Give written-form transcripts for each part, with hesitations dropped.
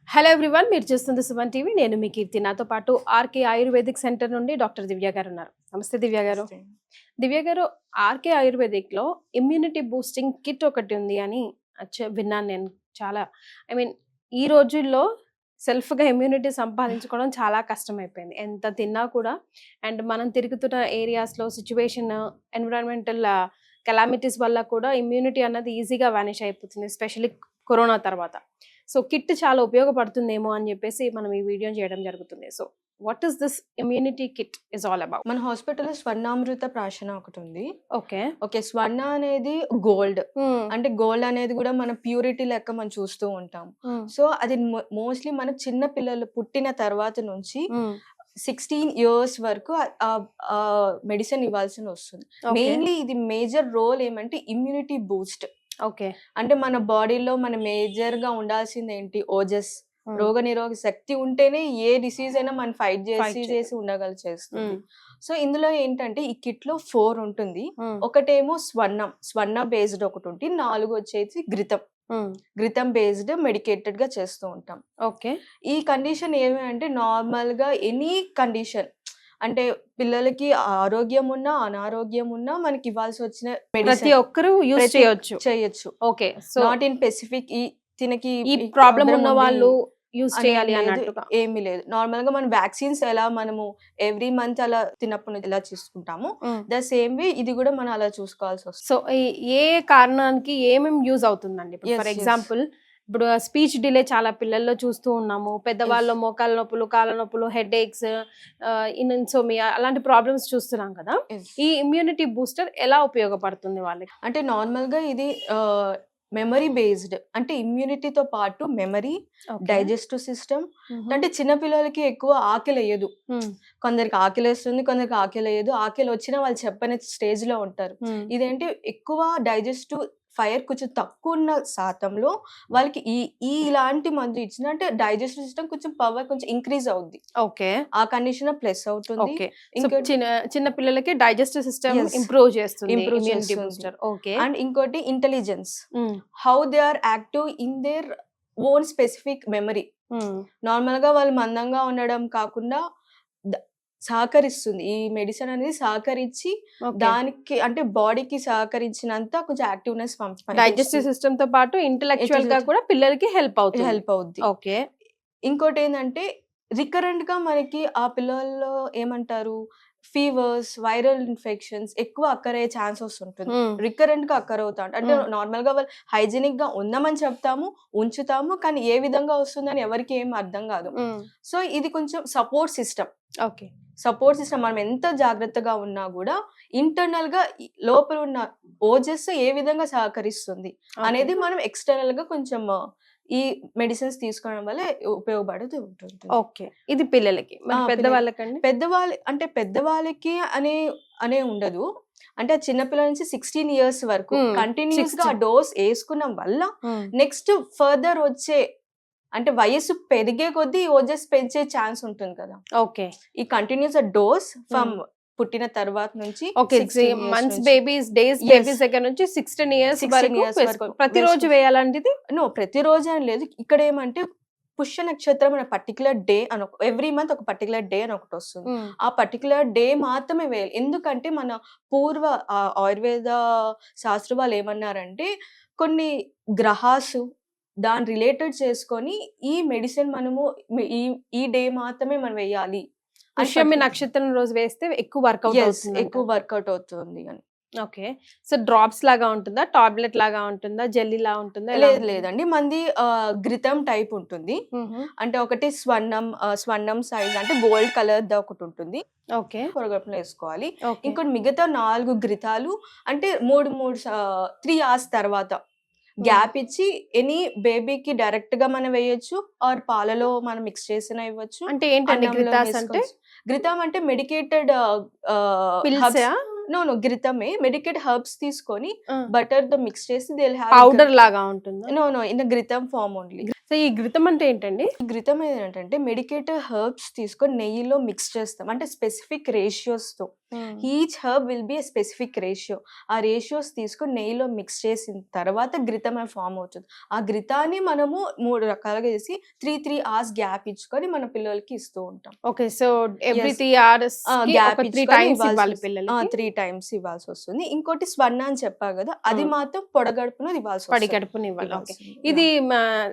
Hello everyone, మీరు చూస్తుంది Suman TV. నేను మీ కీర్తి. నాతో పాటు ఆర్కే ఆయుర్వేదిక్ సెంటర్ నుండి డాక్టర్ దివ్య గారు ఉన్నారు. నమస్తే దివ్య గారు. దివ్య గారు, ఆర్కే ఆయుర్వేదిక్ లో ఇమ్యూనిటీ బూస్టింగ్ కిట్ ఒకటి ఉంది అని విన్నాను నేను. చాలా ఈ రోజుల్లో సెల్ఫ్ గా ఇమ్యూనిటీ సంపాదించుకోవడం చాలా కష్టం అయిపోయింది. ఎంత తిన్నా కూడా అండ్ మనం తిరుగుతున్న ఏరియాస్ లో సిచ్యువేషన్, ఎన్విరాన్మెంటల్ కెలామిటీస్ వల్ల కూడా ఇమ్యూనిటీ అన్నది ఈజీగా వానిష్ అయిపోతుంది, ఎస్పెషల్లీ కరోనా తర్వాత. సో కిట్ చాలా ఉపయోగపడుతుందేమో అని చెప్పేసి మనం ఈ వీడియో చేయడం జరుగుతుంది. So what is this immunity kit is all about? మన హాస్పిటల్లో స్వర్ణామృత ప్రాశన ఒకటి ఉంది. ఓకే. స్వర్ణ అనేది గోల్డ్. అంటే గోల్డ్ అనేది కూడా మన ప్యూరిటీ లెక్క మనం చూస్తూ ఉంటాం. సో అది మోస్ట్లీ మన చిన్న పిల్లలు పుట్టిన తర్వాత నుంచి 16 years వరకు మెడిసిన్ ఇవ్వాల్సి వస్తుంది. మెయిన్లీ ఇది మేజర్ రోల్ ఏమంటే ఇమ్యూనిటీ బూస్ట్. ఓకే. అంటే మన బాడీలో మన మేజర్ గా ఉండాల్సింది ఏంటి? ఓజస్, రోగ నిరోధక శక్తి ఉంటేనే ఏ డిసీజ్ అయినా మనం ఫైట్ చేసి ఉండగలిచేస్తుంది. సో ఇందులో ఏంటంటే ఈ కిట్ లో 4 ఉంటుంది. ఒకటేమో స్వర్ణ బేస్డ్ ఒకటి ఉంటుంది, 4 వచ్చేసి ఘృతం బేస్డ్ మెడికేటెడ్ గా చేస్తూ ఉంటాం. ఓకే. ఈ కండిషన్ ఏమి అంటే నార్మల్ గా ఎనీ కండిషన్, అంటే పిల్లలకి ఆరోగ్యం ఉన్నా అనారోగ్యం ఉన్నా మనకి ఇవ్వాల్సి వచ్చిన ప్రతి ఒక్కరు యూజ్ చేయొచ్చు. Okay. So not in specific తినకి ఈ ప్రాబ్లం ఉన్న వాళ్ళు యూజ్ చేయాలి అన్నట్టుగా ఏమీ లేదు. నార్మల్ గా మన వ్యాక్సిన్స్ ఎలా మనము ఎవ్రీ మంత్ అలా తిన్నప్పుడు ఎలా చూసుకుంటాము, ద సేమ్ వే ఇది కూడా మనం అలా చూసుకోవాల్సి వస్తుంది. సో ఏ కారణానికి ఏమేమి యూజ్ అవుతుందండి? ఫర్ ఎగ్జాంపుల్, ఇప్పుడు స్పీచ్ డిలే చాలా పిల్లల్లో చూస్తూ ఉన్నాము. పెద్దవాళ్ళలో మోకాల నొప్పులు, కాళ్ళ నొప్పులు, హెడ్ ఏక్స్, ఇన్సోమియా అలాంటి ప్రాబ్లమ్స్ చూస్తున్నాం కదా. ఈ ఇమ్యూనిటీ బూస్టర్ ఎలా ఉపయోగపడుతుంది వాళ్ళకి? అంటే నార్మల్ గా ఇది మెమరీ బేస్డ్, అంటే ఇమ్యూనిటీతో పాటు మెమరీ, డైజెస్టివ్ సిస్టమ్. అంటే చిన్న పిల్లలకి ఎక్కువ ఆకలి వేయదు. కొందరికి ఆకలి వేస్తుంది, కొందరికి ఆకలి వేయదు. ఆకలి వచ్చినా వాళ్ళు చెప్పని స్టేజ్ లో ఉంటారు. ఇదేంటి ఎక్కువ డైజెస్టివ్ ఫైర్ కొంచెం తక్కువ ఉన్న శాతంలో వాళ్ళకి ఇలాంటి మందు ఇచ్చిన అంటే డైజెస్టివ్ సిస్టమ్ కొంచెం పవర్ కొంచెం ఇంక్రీజ్ అవుద్ది. ఓకే. ఆ కండిషన్ ప్లస్ అవుతుంది. చిన్న పిల్లలకి డైజెస్టివ్ సిస్టమ్ ఇంప్రూవ్ చేస్తుంది. అండ్ ఇంకోటి intelligence, how they are active in their own specific memory. Normal గా వాళ్ళు మందంగా ఉండడం కాకుండా సహకరిస్తుంది ఈ మెడిసిన్ అనేది. సహకరించి దానికి అంటే బాడీకి సహకరించినంత కొంచెం యాక్టివ్నెస్ డైజెస్టివ్ సిస్టమ్ తో పాటు ఇంటెలెక్చువల్ గా కూడా పిల్లలకి హెల్ప్ అవుద్ది. ఓకే. ఇంకోటి ఏంటంటే రికరెంట్ గా మనకి ఆ పిల్లల్లో ఏమంటారు, ఫీవర్స్, వైరల్ ఇన్ఫెక్షన్స్ ఎక్కువ అక్కరయ్యే ఛాన్సెస్ ఉంటుంది. రికరెంట్ గా అక్కర్ అవుతా అంటే నార్మల్ గా వాళ్ళు హైజీనిక్ గా ఉందామని చెప్తాము, ఉంచుతాము, కానీ ఏ విధంగా వస్తుందని ఎవరికి ఏం అర్థం కాదు. సో ఇది కొంచెం support system. Okay. Support system మనం ఎంత జాగ్రత్తగా ఉన్నా కూడా ఇంటర్నల్ గా లోపల ఉన్న ఓజస్ ఏ విధంగా సహకరిస్తుంది అనేది మనం ఎక్స్టర్నల్ గా కొంచెం ఈ మెడిసిన్స్ తీసుకోవడం వల్ల ఉపయోగపడుతూ ఉంటుంది. ఓకే. ఇది పిల్లలకి. పెద్దవాళ్ళకి అనే ఉండదు. అంటే చిన్నపిల్లల నుంచి 16 years వరకు కంటిన్యూస్ గా డోస్ వేసుకున్న వల్ల నెక్స్ట్ ఫర్దర్ వచ్చే అంటే వయసు పెరిగే కొద్దీ ఓజస్ పెంచే ఛాన్స్ ఉంటుంది కదా. ఓకే. ఈ కంటిన్యూస్ డోస్ ఫ్రమ్ పుట్టిన తర్వాత నుంచి మంత్స్ బేబీస్, డేస్ బేబీస్ దగ్గర నుంచి 16 years వరకు ప్రతిరోజు వేయాలంటే ప్రతిరోజు అని లేదు. ఇక్కడ ఏమంటే పుష్య నక్షత్రం అనే పర్టికులర్ డే అని ఎవ్రీ మంత్ ఒక పర్టికులర్ డే అని ఒకటి వస్తుంది. ఆ పర్టికులర్ డే మాత్రమే వేయాలి. ఎందుకంటే మన పూర్వ ఆయుర్వేద శాస్త్ర వాళ్ళు ఏమన్నారంటే కొన్ని గ్రహాసు దాని రిలేటెడ్ చేసుకొని ఈ మెడిసిన్ మనము ఈ డే మాత్రమే మనం వేయాలి. పుష్యమి నక్షత్రం రోజు వేస్తే ఎక్కువ వర్కౌట్ అవుతుంది అని. ఓకే. సో డ్రాప్స్ లాగా ఉంటుందా, టాబ్లెట్ లాగా ఉంటుందా, జెల్లీ లాగా ఉంటుందా? లేదండి, మంది ఘృతం టైప్ ఉంటుంది. అంటే ఒకటి స్వర్ణం సైజ్ అంటే గోల్డ్ కలర్ దా ఒకటి ఉంటుంది. ఓకే. పొరగట్టులో వేసుకోవాలి. ఇంకోటి మిగతా 4 ఘృతాలు అంటే 3 hours తర్వాత గ్యాప్ ఇచ్చి ఎనీ బేబీకి డైరెక్ట్ గా మనం వేయొచ్చు, ఆర్ పాలలో మనం మిక్స్ చేసిన ఇవ్వచ్చు. అంటే ఏంటంటే ఘృతం అంటే మెడికేటెడ్ ఘృతమే మెడికేట్ హర్బ్స్ తీసుకొని బటర్ తో మిక్స్ చేసి పౌడర్ లాగా ఉంటుంది. In ghritam form only. So ఈ ఘృతం అంటే ఏంటండి? ఘృతం ఏంటంటే మెడికేటెడ్ హర్బ్స్ తీసుకొని నెయ్యిలో మిక్స్ చేస్తాం. అంటే స్పెసిఫిక్ రేషియోస్ తో each herb will be a specific ratio. ఆ రేషియోస్ తీసుకొని నెయ్యిలో మిక్స్ చేసిన తర్వాత ఘృతం అని ఫామ్ అవుతుంది. ఆ ఘృతాన్ని మనము 3 రకాలుగా చేసి 3 hours గ్యాప్ ఇచ్చుకొని మన పిల్లలకి ఇస్తూ ఉంటాం. Okay. So every Yes. 3 hours gap 3 ఇచ్చుకొని టైమ్స్ ఇవ్వాల్సి ఇవ్వాలి వస్తుంది. పిల్లలకి. 3 times ఇవ్వాల్సి వస్తుంది. ఇంకోటి స్వర్ణ అని చెప్పా కదా, అది మాత్రం పొడగడుపున ఇవ్వాల్సి పడి వస్తుంది. కడుపుని ఇవ్వాలి. ఓకే. ఇవ్వాల్సింది. ఇది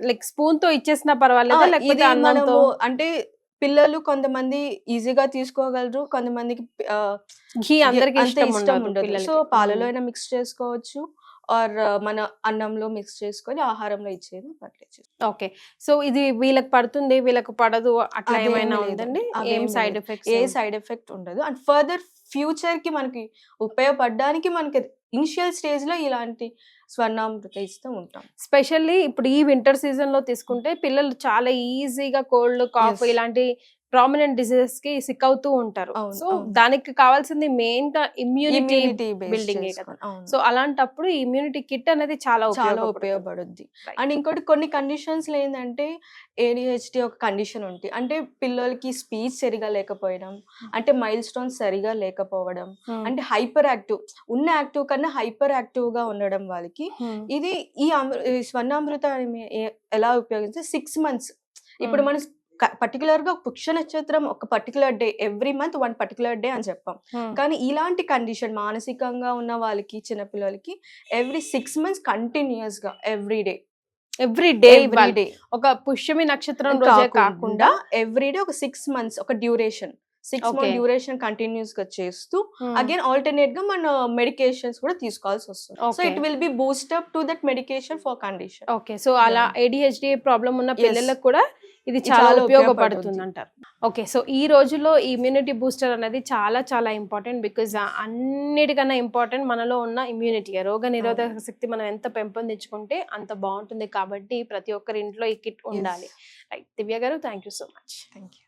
లైక్ స్పూన్ తో ఇచ్చేసినా పర్వాలేదా లేకపోతే ఇది అన్నంతో? మనము అంటే పిల్లలు కొంతమంది ఈజీగా తీసుకోగలరు, కొంతమందికి ఘీ అందరికి అంత ఇష్టం ఇష్టం ఉండదు ఉండదు. పిల్లలకి. సో పాలలో అయినా మిక్స్ చేసుకోవచ్చు, ఆర్ మన అన్నంలో మిక్స్ చేసుకొని ఆహారంలో ఇచ్చేది పర్లేదు. ఓకే. సో ఇది వీళ్ళకి పడుతుంది వీళ్ళకి పడదు అట్లా అదేమీ ఏమైనా లేదు. ఉందండి? అవేమీ ఏం సైడ్ లేదు. ఎఫెక్ట్స్? ఏ సైడ్ ఎఫెక్ట్ ఉండదు. అండ్ ఫర్దర్ ఫ్యూచర్ కి మనకి ఉపయోగపడడానికి మనకి ఇనిషియల్ స్టేజ్ లో ఇలాంటి స్వర్ణామృత ఇస్తూ ఉంటాం. స్పెషల్లీ ఇప్పుడు ఈ వింటర్ సీజన్ లో తీసుకుంటే పిల్లలు చాలా ఈజీగా కోల్డ్, కాఫ్ Yes. ఇలాంటి ప్రామినెంట్ డిసీజెస్ కి సిక్ అవుతూ ఉంటారు. అవును, సో అవును. దానికి కావాల్సింది మెయిన్ గా ఇమ్యూనిటీ ఇమ్యూనిటీ బేస్ బిల్డింగే కదా. చేసుకొని. అవును. సో అలాంటప్పుడు ఇమ్యూనిటీ కిట్ అనేది చాలా చాలా ఉపయోగపడుతుంది. ఉపయోగపడుద్ది. Right. అండ్ ఇంకోటి కొన్ని కండిషన్స్ లో ఏంటంటే ADHD ఒక కండిషన్ ఉంటుంది. అంటే పిల్లలకి స్పీచ్ సరిగా లేకపోవడం, అంటే మైల్ స్టోన్స్ సరిగా లేకపోవడం, అంటే హైపర్ యాక్టివ్, ఉన్న యాక్టివ్ కన్నా హైపర్ యాక్టివ్ గా ఉండడం వాళ్ళకి. ఇది ఈ స్వర్ణామృత ఎలా ఉపయోగిస్తే 6 months. ఇప్పుడు మనం పర్టికులర్ గా పుష్య నక్షత్రం ఒక particular day, every month 1 particular day అని చెప్పాం. కానీ ఇలాంటి కండిషన్ మానసికంగా ఉన్న వాళ్ళకి, చిన్నపిల్లలకి ఎవ్రీ 6 months కంటిన్యూస్ గా ఎవ్రీ డే ఒక పుష్యమి నక్షత్రం రోజే కాకుండా ఎవ్రీ డే ఒక 6 months ఒక duration, 6 month Okay. Duration continuous గా చేస్తూ అగైన్ ఆల్టర్నేట్ గా మన మెడికేషన్స్ కూడా తీసుకోవాల్సి వస్తుంది. So Okay. It will be Boost up to that medication for condition. Okay. So అలా ADHD ప్రాబ్లం ఉన్న Yes. పిల్లలకు కూడా ఇది చాలా చాలా ఉపయోగపడుతుంది ఉపయోగపడుతుంది. అంటారు. ఓకే. సో ఈ రోజుల్లో ఇమ్యూనిటీ బూస్టర్ అనేది చాలా చాలా ఇంపార్టెంట్. బికాజ్ అన్నిటికన్నా ఇంపార్టెంట్ మనలో ఉన్న ఇమ్యూనిటీ, రోగ నిరోధక శక్తి మనం ఎంత పెంపొందించుకుంటే అంత బాగుంటుంది. కాబట్టి ప్రతి ఒక్కరి ఇంట్లో ఈ కిట్ ఉండాలి. రైట్ దివ్య గారు, thank you so much. Thank you.